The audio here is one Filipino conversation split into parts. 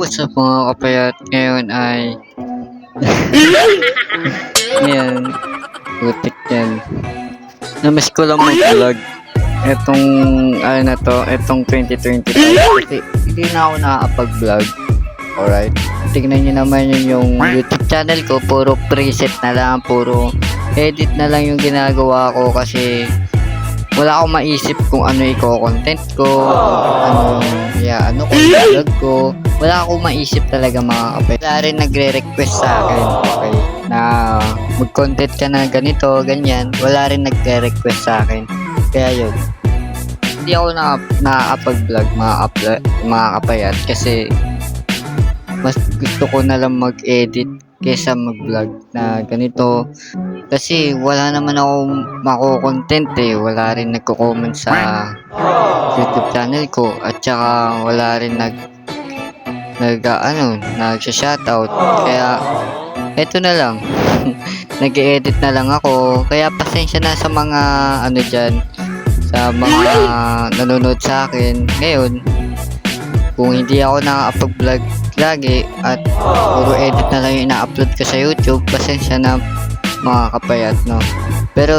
What's up mga kapayat? Ngayon ay ngayon, butik yan. Namiss ko lang mag-vlog. Etong ano na to, etong 2025 kasi hindi na ako nakakapag-vlog. Alright? Tignan nyo naman yun yung YouTube channel ko, puro preset na lang, puro edit na lang yung ginagawa ko kasi wala akong maisip kung ano i-content ko, ano ko, vlog ko. Wala akong maisip talaga mga kapatid. Wala rin nagre-request sa akin, okay, na mag-content ka na ganito, ganyan. Wala rin nagre-request sa akin. Kaya yun. Hindi ako nakakapag-vlog mga kapayat kasi mas gusto ko na lang mag-edit kesa mag-vlog na ganito. Kasi wala naman akong mako-content eh. Wala rin nagko-comment sa YouTube channel ko at saka wala rin nag-shoutout. Kaya eto na lang. Nag-edit na lang ako. Kaya pasensya na sa mga dyan, sa mga nanonood sa akin. Ngayon, kung hindi ako nakakapag-vlog lagi at puro edit na lang yung ina-upload ko sa YouTube, pasensya na mga kapayat, no? Pero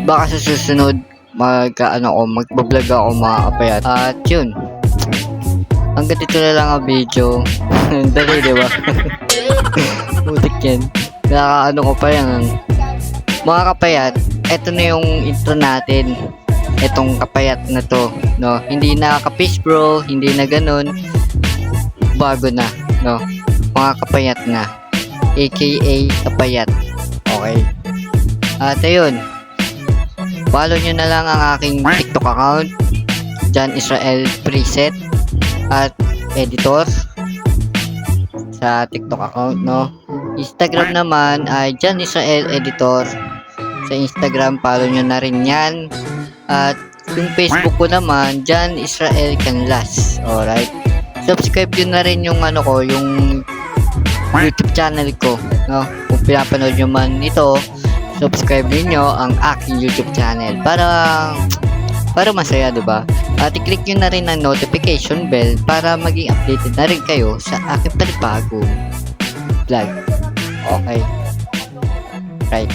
baka sa susunod magbablog ako mga kapayat. At yun, hanggang dito na lang ang video. Dali, diba? Butik yan. Nakakaano ko pa yan. Mga kapayat, eto na yung intro natin. Etong kapayat na to, no? Hindi na kapish bro, hindi na ganun. Bago na, no? Mga kapayat na. AKA kapayat. Okay. At ayun. Follow nyo na lang ang aking TikTok account. Jan Israel Preset at Editor sa TikTok account, no? Instagram naman ay Jan Israel Editor. Sa Instagram, follow nyo na rin yan. At yung Facebook ko naman, Jan Israel Canlas. Alright. Subscribe nyo na rin yung yung YouTube channel ko, no? Kung pinapanood nyo man ito, subscribe niyo ang aking YouTube channel para masaya, 'di ba? At i-click nyo na rin ang notification bell para maging updated na rin kayo sa aking panibagong vlog. Okay. Right.